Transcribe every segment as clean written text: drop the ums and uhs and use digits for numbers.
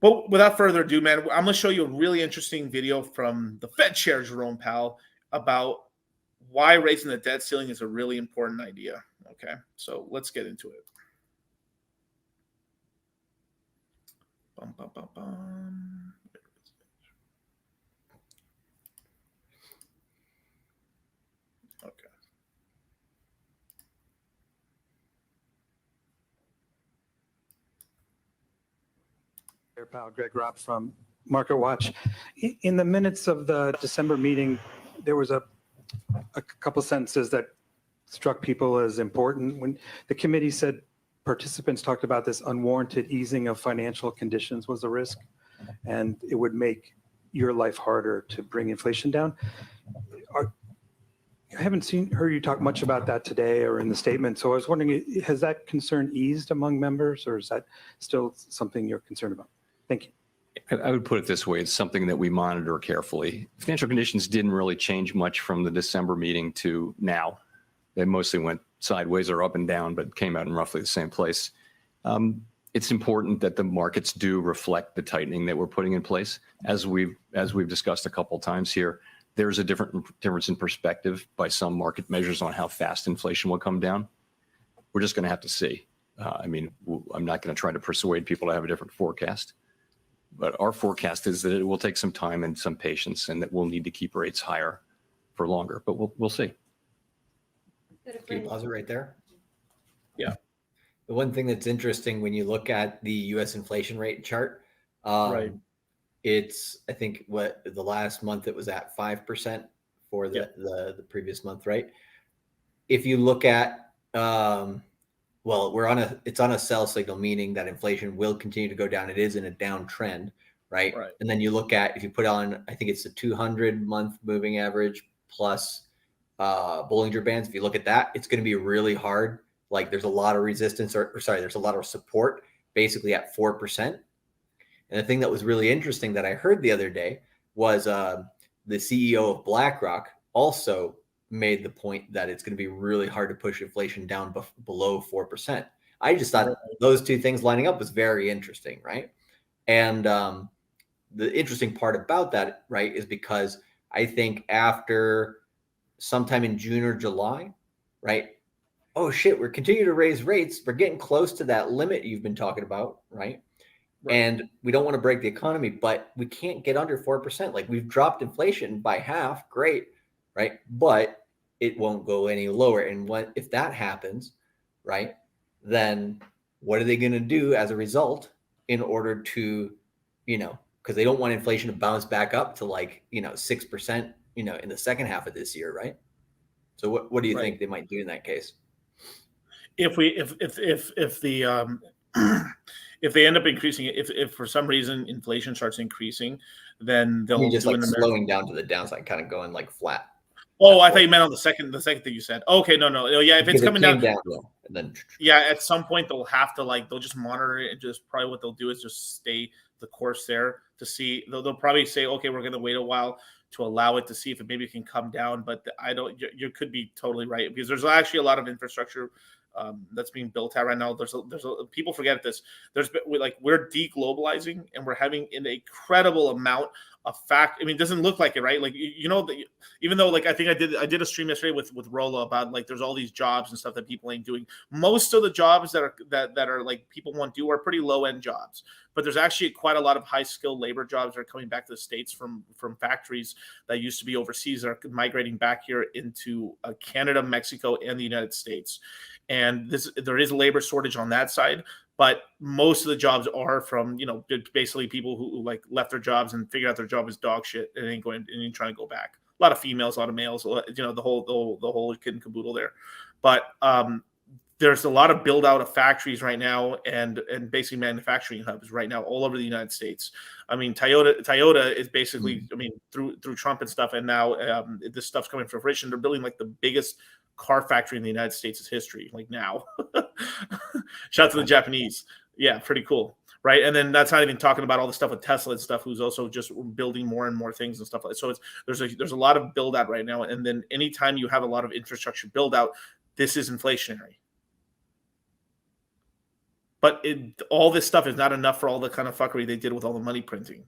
But without further ado, man, I'm going to show you a really interesting video from the Fed Chair, Jerome Powell, about why raising the debt ceiling is a really important idea. Okay, so let's get into it. Bum, bum, bum, bum. Okay. Powell, Greg Robb from Market Watch. In the minutes of the December meeting, there was a couple sentences that struck people as important. When the committee said participants talked about this unwarranted easing of financial conditions was a risk, and it would make your life harder to bring inflation down. I haven't heard you talk much about that today or in the statement. So I was wondering, has that concern eased among members, or is that still something you're concerned about? Thank you. I would put it this way. It's something that we monitor carefully. Financial conditions didn't really change much from the December meeting to now. They mostly went sideways or up and down, but came out in roughly the same place. It's important that the markets do reflect the tightening that we're putting in place. As we've discussed a couple of times here, there's a difference in perspective by some market measures on how fast inflation will come down. We're just going to have to see. I'm not going to try to persuade people to have a different forecast. But our forecast is that it will take some time and some patience, and that we'll need to keep rates higher for longer. But we'll see. Can you pause it right there? Yeah. The one thing that's interesting when you look at the U.S. inflation rate chart, Right. It's, I think, what the last month it was at 5% for the previous month, right? If you look at, it's on a sell signal, meaning that inflation will continue to go down. It is in a downtrend, right? And then you look at, if you put on, I think it's the 200-month moving average plus Bollinger Bands. If you look at that, it's going to be really hard. Like there's a lot of resistance there's a lot of support basically at 4%. And the thing that was really interesting that I heard the other day was the CEO of BlackRock also made the point that it's going to be really hard to push inflation down below 4%. I just thought those two things lining up was very interesting, right? And the interesting part about that, right, is because I think after sometime in June or July, right, oh shit, we're continuing to raise rates. We're getting close to that limit you've been talking about, right? And we don't want to break the economy, but we can't get under 4%. Like we've dropped inflation by half, great, right? But it won't go any lower. And if that happens, right, then what are they going to do as a result in order to, because they don't want inflation to bounce back up to 6%, in the second half of this year, right? So what do you think they might do in that case? If they end up increasing it, if for some reason inflation starts increasing, then they'll just slowing down to the downside, kind of going like flat. Oh, I thought you meant on the second thing you said. Okay, no. Yeah, if it's coming down, and then at some point they'll have to they'll just monitor it, and just probably what they'll do is just stay the course there to see. They'll probably say, okay, we're going to wait a while to allow it to see if it maybe can come down. But you could be totally right, because there's actually a lot of infrastructure that's being built out right now. There's people forget this. We're deglobalizing, and we're having an incredible amount of fact. I mean, it doesn't look like it, right? Even though I think I did a stream yesterday with Rolla about there's all these jobs and stuff that people ain't doing. Most of the jobs that are people want to do are pretty low end jobs, but there's actually quite a lot of high skilled labor jobs that are coming back to the States from factories that used to be overseas, that are migrating back here into Canada, Mexico, and the United States. And there is a labor shortage on that side, but most of the jobs are from, basically people who left their jobs and figured out their job is dog shit and ain't trying to go back. A lot of females, a lot of males, the whole kid and caboodle there. But there's a lot of build out of factories right now and basically manufacturing hubs right now all over the United States. I mean, Toyota is basically, through Trump and stuff, and now this stuff's coming to fruition. They're building the biggest car factory in the United States' history, now. Shout out to the Japanese. Yeah, pretty cool, right? And then that's not even talking about all the stuff with Tesla and stuff, who's also just building more and more things and stuff like that. So there's a lot of build out right now. And then anytime you have a lot of infrastructure build out, this is inflationary. but all this stuff is not enough for all the kind of fuckery they did with all the money printing.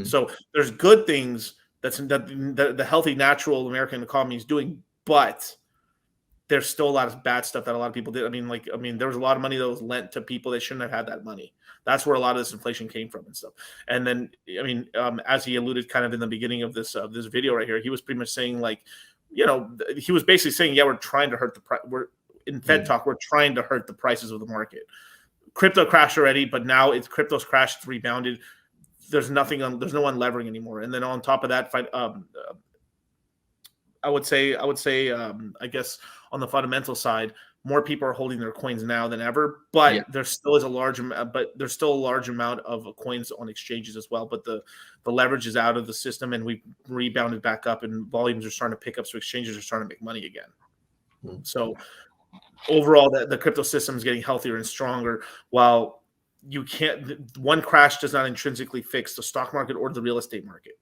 So there's good things that the healthy, natural American economy is doing, but there's still a lot of bad stuff that a lot of people did. I mean, there was a lot of money that was lent to people that shouldn't have had that money. That's where a lot of this inflation came from and stuff. And then, I mean, as he alluded kind of in the beginning of this video right here, he was pretty much saying, like, you know, he was basically saying, yeah, we're trying to hurt the price. We're in Fed talk, we're trying to hurt the prices of the market. Crypto crashed already, but now crypto's crashed, it's rebounded. There's no one levering anymore. And then on top of that, I would say, I guess on the fundamental side, more people are holding their coins now than ever, but there still is a large amount of coins on exchanges as well. But the leverage is out of the system, and we've rebounded back up, and volumes are starting to pick up. So exchanges are starting to make money again. So overall, the crypto system is getting healthier and stronger. While one crash does not intrinsically fix the stock market or the real estate market.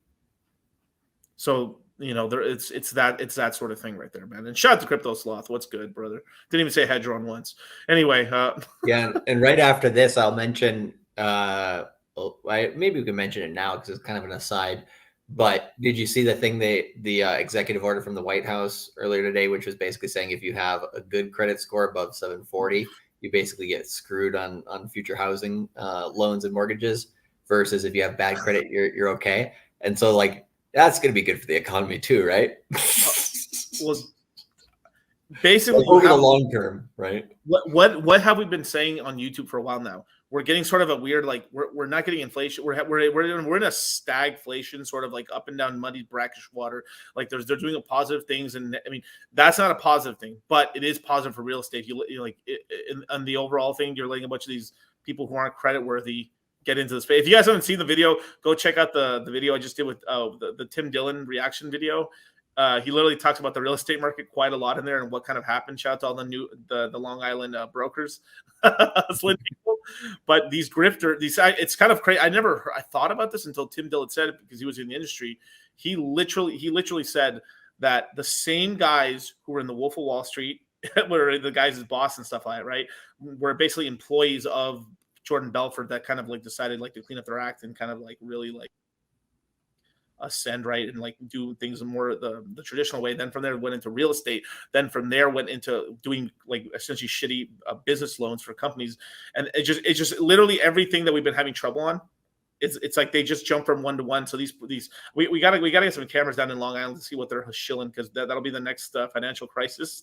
So, you know, it's that sort of thing right there, man. And shout out to Crypto Sloth. What's good, brother? Didn't even say Hedron once. Anyway, yeah, and right after this, I'll mention. Maybe we can mention it now because it's kind of an aside. But did you see the thing the executive order from the White House earlier today, which was basically saying if you have a good credit score above 740, you basically get screwed on future housing loans and mortgages, versus if you have bad credit, you're okay. And so, like, that's going to be good for the economy too, right? Well, basically, over the long term, right? What have we been saying on YouTube for a while now? We're getting sort of a weird, like, we're not getting inflation. We're in a stagflation, sort of like up and down muddy brackish water. Like they're doing positive things, and I mean that's not a positive thing, but it is positive for real estate. You like in the overall thing, you're letting a bunch of these people who aren't credit worthy get into the space. If you guys haven't seen the video, go check out the video I just did with the Tim Dillon reaction video. He literally talks about the real estate market quite a lot in there and what kind of happened. Shout out to all the Long Island brokers, people. But these it's kind of crazy. I thought about this until Tim Dillon said it, because he was in the industry. He literally said that the same guys who were in the Wolf of Wall Street, were the guys' boss and stuff like that, right, were basically employees of Jordan Belfort that kind of like decided like to clean up their act and kind of like really like ascend, right, and like do things more the traditional way. Then from there went into real estate. Then from there went into doing like essentially shitty business loans for companies. And it's just literally everything that we've been having trouble on. It's like they just jump from one to one. So we gotta get some cameras down in Long Island to see what they're shilling, because that'll be the next financial crisis.